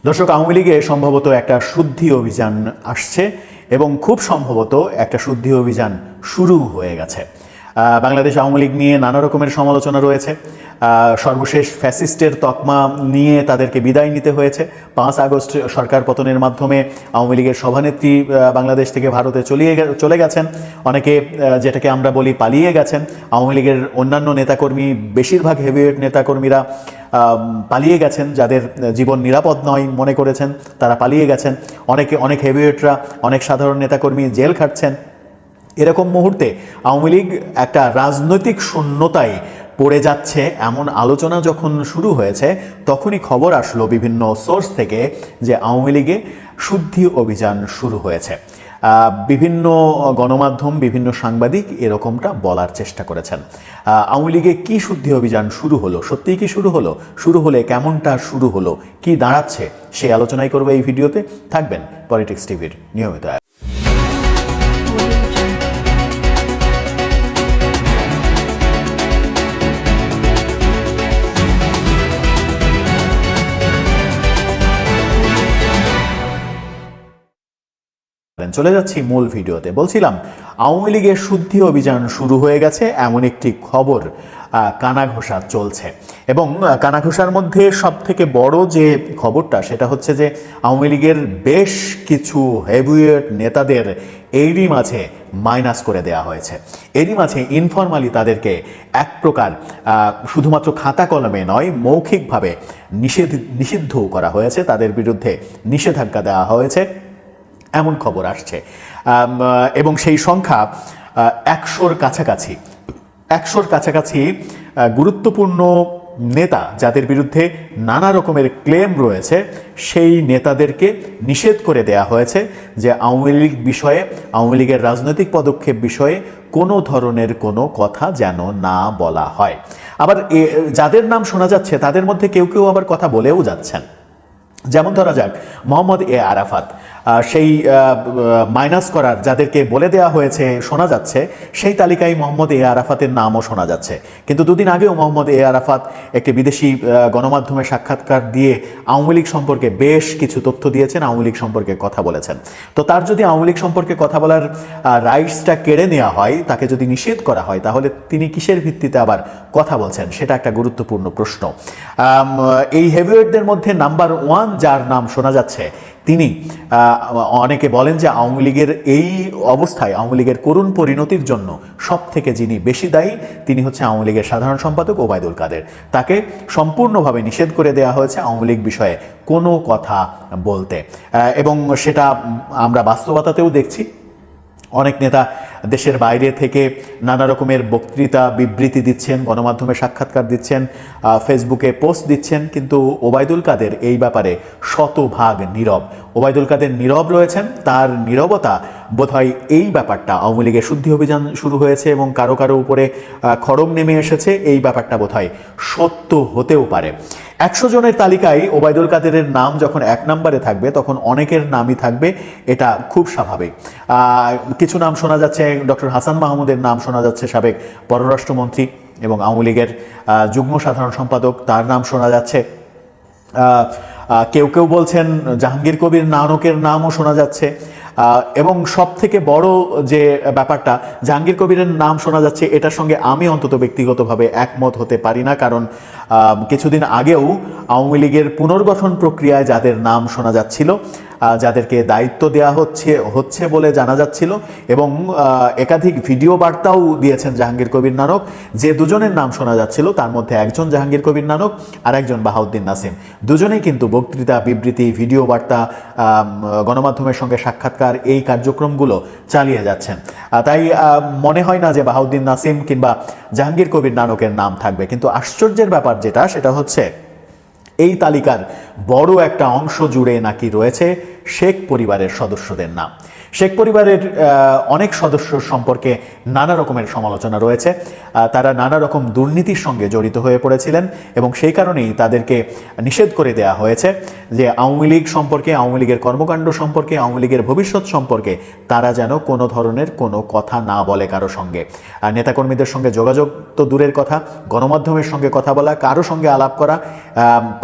দর্শক, আওয়ামী লীগে সম্ভবত একটা শুদ্ধি অভিযান আসছে এবং খুব সম্ভবত একটা শুদ্ধি অভিযান শুরু হয়ে গেছে। বাংলাদেশ আওয়ামী লীগ নিয়ে নানা রকমের সমালোচনা রয়েছে। সর্বশেষ ফ্যাসিস্টের তকমা নিয়ে তাদেরকে বিদায় নিতে হয়েছে। 5 আগস্ট সরকার পতনের মাধ্যমে আওয়ামী লীগের সভানেত্রী বাংলাদেশ থেকে ভারতে চলে গেছেন। অনেকে যেটাকে আমরা বলি পালিয়ে গেছেন। আওয়ামী লীগের অন্যান্য নেতাকর্মী, বেশিরভাগ হেভিওয়েট নেতাকর্মীরা পালিয়ে গেছেন। যাদের জীবন নিরাপদ নয় মনে করেছেন তারা পালিয়ে গেছেন। অনেক হেভিওয়েটরা, অনেক সাধারণ নেতাকর্মী জেল খাটছেন। এরকম মুহূর্তে আওয়ামী লীগ একটা রাজনৈতিক শূন্যতায় পড়ে যাচ্ছে এমন আলোচনা যখন শুরু হয়েছে, তখনই খবর আসলো বিভিন্ন সোর্স থেকে যে আওয়ামী লীগে শুদ্ধি অভিযান শুরু হয়েছে। বিভিন্ন গণমাধ্যম, বিভিন্ন সাংবাদিক এরকমটা বলার চেষ্টা করেছেন। আওয়ামী লীগে কী শুদ্ধি অভিযান শুরু হলো, সত্যিই কি শুরু হলো, শুরু হলে কেমনটা শুরু হলো, কি দাঁড়াচ্ছে, সেই আলোচনাই করবে এই ভিডিওতে। থাকবেন পলিটিক্স টিভির নিয়মিত। চলে যাচ্ছি মূল ভিডিওতে। বলছিলাম আওয়ামী লীগের শুদ্ধি অভিযান শুরু হয়ে গেছে এমন একটি খবর কানাঘোষা চলছে, এবং কানাঘোষার মধ্যে সব থেকে বড় যে খবরটা সেটা হচ্ছে যে আওয়ামী লীগের বেশ কিছু হেভিওয়েট নেতাদের এরই মাঝে মাইনাস করে দেওয়া হয়েছে। এরই মাঝে ইনফরমালি তাদেরকে এক প্রকার শুধুমাত্র খাতা কলমে নয়, মৌখিকভাবে নিষিদ্ধ করা হয়েছে, তাদের বিরুদ্ধে নিষেধাজ্ঞা দেওয়া হয়েছে এমন খবর আসছে। এবং সেই সংখ্যা 100-র কাছাকাছি গুরুত্বপূর্ণ নেতা যাদের বিরুদ্ধে নানা রকমের ক্লেম রয়েছে, সেই নেতাদেরকে নিষেধ করে দেয়া হয়েছে যে আওয়ামী লীগ বিষয়ে, আওয়ামী লীগের রাজনৈতিক পদক্ষেপ বিষয়ে কোনো ধরনের কোনো কথা যেন না বলা হয়। আবার যাদের নাম শোনা যাচ্ছে তাদের মধ্যে কেউ কেউ আবার কথা বলেও যাচ্ছেন। যেমন ধরা যাক মোহাম্মদ এ আরাফাত, সেই মাইনাস করার যাদেরকে বলে দেওয়া হয়েছে শোনা যাচ্ছে, সেই তালিকায় মোহাম্মদ এ আরাফাতের নামও শোনা যাচ্ছে। কিন্তু দুদিন আগেও মোহাম্মদ এ আরাফাত একটি বিদেশি গণমাধ্যমে সাক্ষাৎকার দিয়ে আওয়ামী লীগ সম্পর্কে বেশ কিছু তথ্য দিয়েছেন, আওয়ামী লীগ সম্পর্কে কথা বলেছেন। তো তার যদি আওয়ামী লীগ সম্পর্কে কথা বলার রাইটসটা কেড়ে নেওয়া হয়, তাকে যদি নিষেধ করা হয়, তাহলে তিনি কিসের ভিত্তিতে আবার কথা বলছেন, সেটা একটা গুরুত্বপূর্ণ প্রশ্ন। এই হেভিওয়েটদের মধ্যে নাম্বার 1 যার নাম শোনা যাচ্ছে, তিনি অনেকে বলেন যে আওয়ামী লীগের এই অবস্থায়, আওয়ামী লীগের করুণ পরিণতির জন্য সব থেকে যিনি বেশি দায়ী, তিনি হচ্ছে আওয়ামী লীগের সাধারণ সম্পাদক ওবায়দুল কাদের। তাকে সম্পূর্ণভাবে নিষেধ করে দেওয়া হয়েছে আওয়ামী লীগ বিষয়ে কোনো কথা বলতে, এবং সেটা আমরা বাস্তবতাতেও দেখছি। অনেক নেতা দেশের বাইরে থেকে নানা রকমের বক্তৃতা, বিবৃতি দিচ্ছেন, গণমাধ্যমে সাক্ষাৎকার দিচ্ছেন, ফেসবুকে পোস্ট দিচ্ছেন, কিন্তু ওবায়দুল কাদের এই ব্যাপারে শতভাগ নীরব। ওবায়দুল কাদের নীরব রয়েছেন। তার নীরবতা বোধহয় এই ব্যাপারটা, আওয়ামী লীগের শুদ্ধি অভিযান শুরু হয়েছে এবং কারো কারো উপরে খড়ম নেমে এসেছে, এই ব্যাপারটা বোধহয় সত্য হতেও পারে। 100 জনের তালিকায় ওবায়দুল কাদেরের নাম যখন 1 নম্বরে থাকবে, তখন অনেকের নামই থাকবে, এটা খুব স্বাভাবিক। কিছু নাম শোনা যাচ্ছে, ডক্টর হাসান মাহমুদের নাম শোনা যাচ্ছে, সাবেক পররাষ্ট্রমন্ত্রী এবং আওয়ামী লীগের যুগ্ম সাধারণ সম্পাদক, তার নাম শোনা যাচ্ছে। কেউ কেউ বলছেন জাহাঙ্গীর কবির নানকের নামও শোনা যাচ্ছে। এবং সব থেকে বড় যে ব্যাপারটা, জাহাঙ্গীর কবিরের নাম শোনা যাচ্ছে, এটার সঙ্গে আমি অন্তত ব্যক্তিগতভাবে একমত হতে পারি না। কারণ কিছুদিন আগেও আওয়ামী লীগের পুনর্গঠন প্রক্রিয়ায় যাদের নাম শোনা যাচ্ছিল, যাদেরকে দায়িত্ব দেওয়া হচ্ছে বলে জানা যাচ্ছিল, এবং একাধিক ভিডিও বার্তাও দিয়েছেন জাহাঙ্গীর কবির নানক, যে দুজনের নাম শোনা যাচ্ছিল তার মধ্যে একজন জাহাঙ্গীর কবির নানক আর একজন বাহাউদ্দিন নাসিম। দুজনেই কিন্তু বক্তৃতা, বিবৃতি, ভিডিও বার্তা, গণমাধ্যমের সঙ্গে সাক্ষাৎকার, এই কার্যক্রমগুলো চালিয়ে যাচ্ছেন। তাই মনে হয় না যে বাহাউদ্দিন নাসিম কিংবা জাহাঙ্গীর কবির নানকের নাম থাকবে। কিন্তু আশ্চর্যের ব্যাপার যেটা, সেটা হচ্ছে এই তালিকার বড় একটা অংশ জুড়ে নাকি রয়েছে শেখ পরিবারের সদস্যদের নাম। শেখ পরিবারের অনেক সদস্য সম্পর্কে নানা রকমের সমালোচনা রয়েছে। তারা নানা রকম দুর্নীতির সঙ্গে জড়িত হয়ে পড়েছিলেন, এবং সেই কারণেই তাদেরকে নিষেধ করে দেওয়া হয়েছে যে আওয়ামী লীগ সম্পর্কে, আওয়ামী লীগের কর্মকাণ্ড সম্পর্কে, আওয়ামী লীগের ভবিষ্যৎ সম্পর্কে তারা যেন কোনো ধরনের কোনো কথা না বলে কারো সঙ্গে। নেতাকর্মীদের সঙ্গে যোগাযোগ তো দূরের কথা, গণমাধ্যমের সঙ্গে কথা বলা, কারো সঙ্গে আলাপ করা,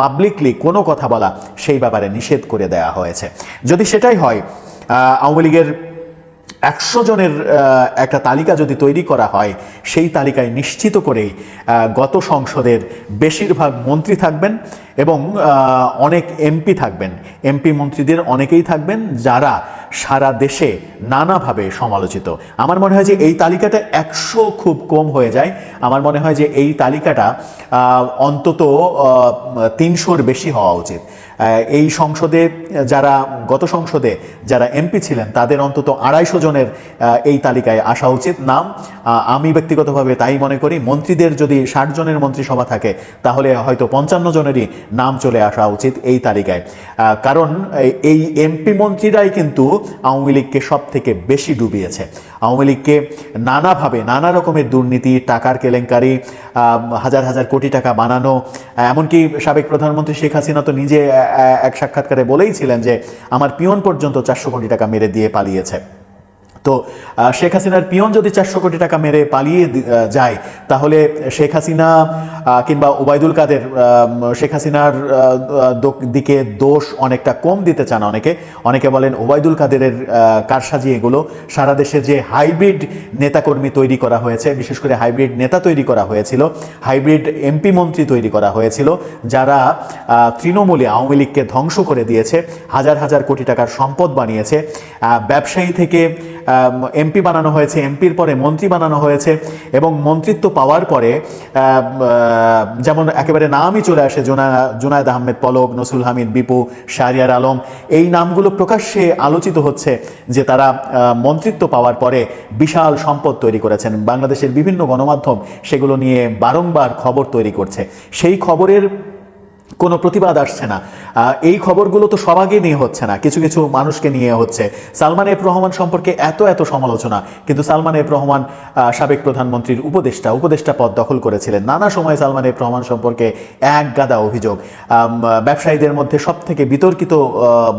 পাবলিকলি কোনো কথা কথা বলা সেই ব্যাপারে নিষেধ করে দেওয়া হয়েছে। যদি সেটাই হয়, আওয়ামী লীগের 100 জনের একটা তালিকা যদি তৈরি করা হয়, সেই তালিকায় নিশ্চিত করেই গত সংসদের বেশিরভাগ মন্ত্রী থাকবেন এবং অনেক এমপি থাকবেন। এমপি মন্ত্রীদের অনেকেই থাকবেন যারা সারা দেশে নানাভাবে সমালোচিত। আমার মনে হয় যে এই তালিকাটা 100 খুব কম হয়ে যায়। আমার মনে হয় যে এই তালিকাটা অন্তত 300-র বেশি হওয়া উচিত। এই সংসদে যারা, গত সংসদে যারা এমপি ছিলেন তাদের অন্তত 250 জনের এই তালিকায় আসা উচিত নাম। আমি ব্যক্তিগতভাবে তাই মনে করি। মন্ত্রীদের যদি 60 জনের মন্ত্রিসভা থাকে তাহলে হয়তো 55 জনেরই নাম চলে আসা উচিত এই তালিকায়। কারণ এই এমপি মন্ত্রীরাই কিন্তু আওয়ামী লীগকে সব থেকে বেশি ডুবিয়েছে। আওয়ামী লীগকে নানাভাবে, নানা রকমের দুর্নীতি, টাকার কেলেঙ্কারি, হাজার হাজার কোটি টাকা বানানো, এমনকি সাবেক প্রধানমন্ত্রী শেখ হাসিনা তো নিজে এক সাক্ষাৎকারে বলেইছিলেন যে আমার পিয়ন পর্যন্ত 400 কোটি টাকা মেরে দিয়ে পালিয়েছে। তো শেখ হাসিনার পিয়ন যদি 400 কোটি টাকা মেরে পালিয়ে যায়, তাহলে শেখ হাসিনা কিংবা ওবায়দুল কাদের শেখ হাসিনার দিকে দোষ অনেকটা কম দিতে চান। অনেকে বলেন ওবায়দুল কাদেরের কারসাজি এগুলো। সারা দেশে যে হাইব্রিড নেতাকর্মী তৈরি করা হয়েছে, বিশেষ করে হাইব্রিড নেতা তৈরি করা হয়েছিল, হাইব্রিড এমপি মন্ত্রী তৈরি করা হয়েছিল, যারা তৃণমূলে আওয়ামী লীগকে ধ্বংস করে দিয়েছে, হাজার হাজার কোটি টাকার সম্পদ বানিয়েছে, ব্যবসায়ী থেকে এমপি বানানো হয়েছে, এমপির পরে মন্ত্রী বানানো হয়েছে, এবং মন্ত্রিত্ব পাওয়ার পরে যেমন একেবারে নামই চলে আসে, জুনায়েদ আহমেদ পলক, নসরুল হামিদ বিপু, শাহরিয়ার আলম, এই নামগুলো প্রকাশ্যে আলোচিত হচ্ছে যে তারা মন্ত্রিত্ব পাওয়ার পরে বিশাল সম্পদ তৈরি করেছেন। বাংলাদেশের বিভিন্ন গণমাধ্যম সেগুলো নিয়ে বারংবার খবর তৈরি করছে। সেই খবরের কোনো প্রতিবাদ আসছে না। এই খবরগুলো তো সবাইকে নিয়ে হচ্ছে না, কিছু কিছু মানুষকে নিয়ে হচ্ছে। সালমান এফ রহমান সম্পর্কে এত সমালোচনা, কিন্তু সালমান এফ রহমান সাবেক প্রধানমন্ত্রীর উপদেষ্টা পদ দখল করেছিলেন। নানা সময় সালমান এফ রহমান সম্পর্কে এক গাদা অভিযোগ। ব্যবসায়ীদের মধ্যে সব থেকে বিতর্কিত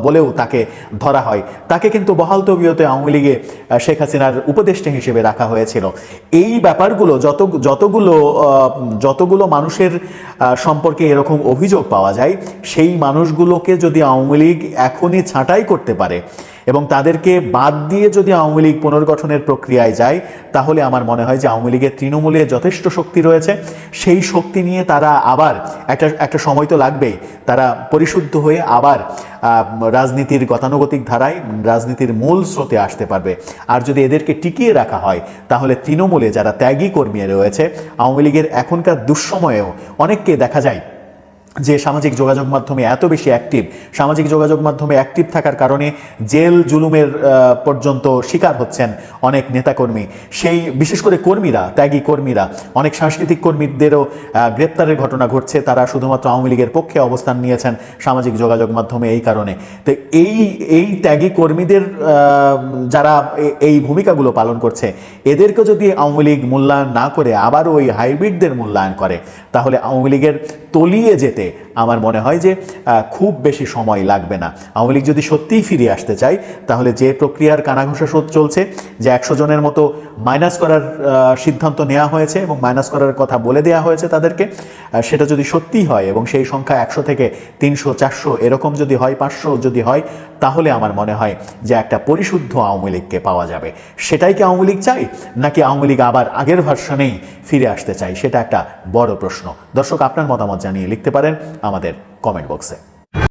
বলেও তাকে ধরা হয়। তাকে কিন্তু বহাল তবিয়তে আওয়ামী লীগে শেখ হাসিনার উপদেষ্টা হিসেবে রাখা হয়েছিল। এই ব্যাপারগুলো যতগুলো মানুষের সম্পর্কে এরকম অভিযোগ পাওয়া যায়, সেই মানুষগুলোকে যদি আওয়ামী লীগ এখনই ছাঁটাই করতে পারে এবং তাদেরকে বাদ দিয়ে যদি আওয়ামী লীগ পুনর্গঠনের প্রক্রিয়ায় যায়, তাহলে আমার মনে হয় যে আওয়ামী লীগের তৃণমূলে যথেষ্ট শক্তি রয়েছে। সেই শক্তি নিয়ে তারা আবার একটা সময় তো লাগবেই, তারা পরিশুদ্ধ হয়ে আবার রাজনীতির গতানুগতিক ধারায়, রাজনীতির মূল স্রোতে আসতে পারবে। আর যদি এদেরকে টিকিয়ে রাখা হয়, তাহলে তৃণমূলে যারা ত্যাগী কর্মী রয়েছে, আওয়ামী লীগের এখনকার দুঃসময়েও অনেককে দেখা যায় যে সামাজিক যোগাযোগ মাধ্যমে এত বেশি অ্যাক্টিভ, সামাজিক যোগাযোগ মাধ্যমে অ্যাক্টিভ থাকার কারণে জেল জুলুমের পর্যন্ত শিকার হচ্ছেন অনেক নেতাকর্মী। সেই বিশেষ করে কর্মীরা, ত্যাগী কর্মীরা, অনেক সাংস্কৃতিক কর্মীদেরও গ্রেপ্তারের ঘটনা ঘটছে। তারা শুধুমাত্র আওয়ামী লীগের পক্ষে অবস্থান নিয়েছেন সামাজিক যোগাযোগ মাধ্যমে এই কারণে। তো এই ত্যাগী কর্মীদের যারা এই ভূমিকাগুলো পালন করছে, এদেরকে যদি আওয়ামী লীগ মূল্যায়ন না করে আবার ওই হাইব্রিডদের মূল্যায়ন করে, তাহলে আওয়ামী লীগের তলিয়ে যেতে আমার মনে হয় যে খুব বেশি সময় লাগবে না। আওয়ামী লীগ যদি সত্যিই ফিরে আসতে চায়, তাহলে যে প্রক্রিয়ার কানাঘুষা চলছে, যে 100 জনের মতো মাইনাস করার সিদ্ধান্ত নেওয়া হয়েছে এবং মাইনাস করার কথা বলে দেওয়া হয়েছে তাদেরকে, সেটা যদি সত্যিই হয় এবং সেই সংখ্যা 100 থেকে 300, 400 এরকম যদি হয়, 500 যদি হয়, তাহলে আমার মনে হয় যে একটা পরিশুদ্ধ আওয়ামী লীগকে পাওয়া যাবে। সেটাই কি আওয়ামী লীগ চাই, নাকি আওয়ামী লীগ আবার আগের ভার্সনেই ফিরে আসতে চাই? সেটা একটা বড় প্রশ্ন। দর্শক, আপনার মতামত জানিয়ে লিখতে পারেন আমাদের কমেন্ট বক্সে।